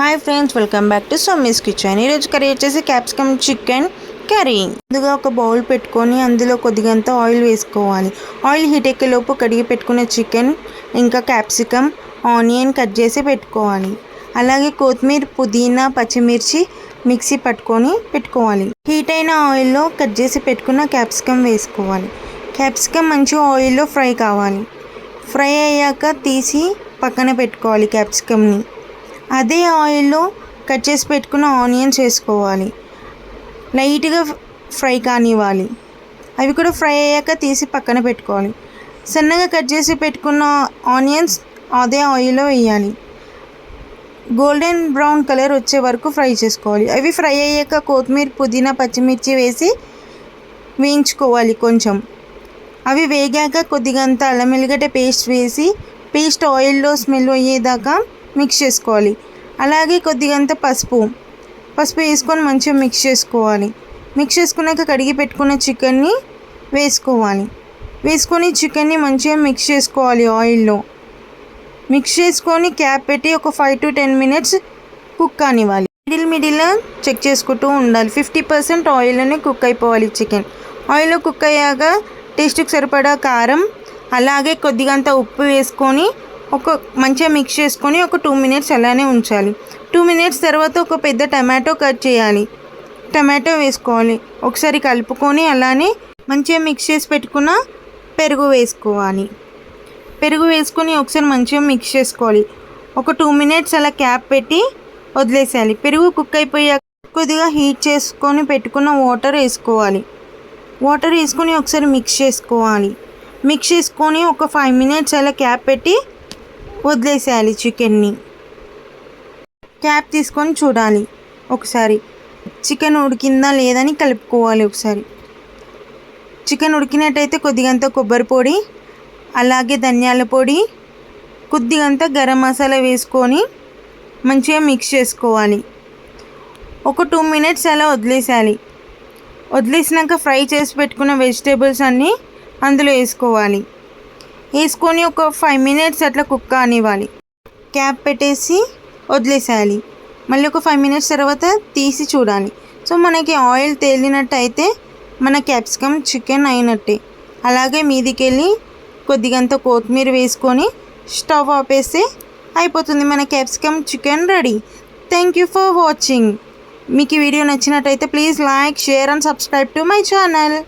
Hi friends, welcome back to Sammy's kitchen. ఈరోజు curry వచ్చేసి capsicum chicken curry. ముందుగా ఒక బౌల్ పెట్టుకొని అందులో కొద్దిగంత ఆయిల్ వేసుకోవాలి. ఆయిల్ హీట్ ఎక్కేలోపు కడిగి పెట్టుకున్న చికెన్ ఇంకా క్యాప్సికమ్ ఆనియన్ కట్ చేసి పెట్టుకోవాలి. అలాగే కొత్తిమీర పుదీనా పచ్చిమిర్చి మిక్సీ పట్టుకొని పెట్టుకోవాలి. హీట్ అయిన ఆయిల్లో కట్ చేసి పెట్టుకున్న క్యాప్సికమ్ వేసుకోవాలి. క్యాప్సికమ్ మంచిగా ఆయిల్లో ఫ్రై కావాలి. ఫ్రై అయ్యాక తీసి పక్కన పెట్టుకోవాలి క్యాప్సికమ్ని. అదే ఆయిల్లో కట్ చేసి పెట్టుకున్న ఆనియన్స్ వేసుకోవాలి. లైట్గా ఫ్రై కానివ్వాలి. అవి కూడా ఫ్రై అయ్యాక తీసి పక్కన పెట్టుకోవాలి. సన్నగా కట్ చేసి పెట్టుకున్న ఆనియన్స్ అదే ఆయిల్లో వేయాలి. గోల్డెన్ బ్రౌన్ కలర్ వచ్చే వరకు ఫ్రై చేసుకోవాలి. అవి ఫ్రై అయ్యాక కొత్తిమీర పుదీనా పచ్చిమిర్చి వేసి వేయించుకోవాలి కొంచెం. అవి వేగాక కొద్దిగంత అల్లం ఎల్లిగడ్డ పేస్ట్ వేసి పేస్ట్ ఆయిల్లో స్మెల్ అయ్యేదాకా మిక్స్ చేసుకోవాలి. అలాగే కొద్దిగంత పసుపు వేసుకొని మంచిగా మిక్స్ చేసుకోవాలి. మిక్స్ చేసుకున్నాక కడిగి పెట్టుకున్న చికెన్ని వేసుకొని చికెన్ని మంచిగా మిక్స్ చేసుకోవాలి. ఆయిల్లో మిక్స్ చేసుకొని క్యాప్ పెట్టి ఒక 5 to 10 minutes కుక్ కానివ్వాలి. మిడిల్ చెక్ చేసుకుంటూ ఉండాలి. 50% ఆయిల్లోనే కుక్ అయిపోవాలి చికెన్. ఆయిల్లో కుక్ అయ్యాక టేస్ట్కి సరిపడా కారం అలాగే కొద్దిగంత ఉప్పు వేసుకొని మంచిగా మిక్స్ చేసుకొని ఒక 2 minutes అలానే ఉంచాలి. 2 minutes తర్వాత ఒక పెద్ద టమాటో కట్ చేయాలి. టమాటో వేసుకోవాలి. ఒకసారి కలుపుకొని అలానే మంచిగా మిక్స్ చేసి పెట్టుకున్న పెరుగు వేసుకోవాలి. పెరుగు వేసుకొని ఒకసారి మంచిగా మిక్స్ చేసుకోవాలి. ఒక 2 minutes అలా క్యాప్ పెట్టి వదిలేసేయాలి. పెరుగు కుక్ అయిపోయాక కొద్దిగా హీట్ చేసుకొని పెట్టుకున్న వాటర్ వేసుకోవాలి. వాటర్ వేసుకొని ఒకసారి మిక్స్ చేసుకొని ఒక 5 minutes అలా క్యాప్ పెట్టి వదిలేసేయాలి. చికెన్ని క్యాప్ తీసుకొని చూడాలి. ఒకసారి చికెన్ ఉడికిందా లేదని కలుపుకోవాలి. ఒకసారి చికెన్ ఉడికినట్టయితే కొద్దిగంత కొబ్బరి పొడి అలాగే ధనియాల పొడి కొద్దిగంత గరం మసాలా వేసుకొని మంచిగా మిక్స్ చేసుకోవాలి. ఒక 2 minutes అలా వదిలేసేయాలి. వదిలేసినాక ఫ్రై చేసి పెట్టుకున్న వెజిటేబుల్స్ అన్నీ అందులో వేసుకొని ఒక 5 minutes అట్లా కుక్ కానివ్వాలి. క్యాప్ పెట్టేసి వదిలేసేయాలి. మళ్ళీ ఒక 5 minutes తర్వాత తీసి చూడాలి. సో మనకి ఆయిల్ తేలినట్టు అయితే మన క్యాప్సికమ్ చికెన్ అయినట్టే. అలాగే మీదికెళ్ళి కొద్దిగంత కొత్తిమీర వేసుకొని స్టవ్ ఆపేస్తే అయిపోతుంది మన capsicum chicken ready. Thank you for watching. మీకు ఈ వీడియో నచ్చినట్టయితే please like, share and subscribe to my channel.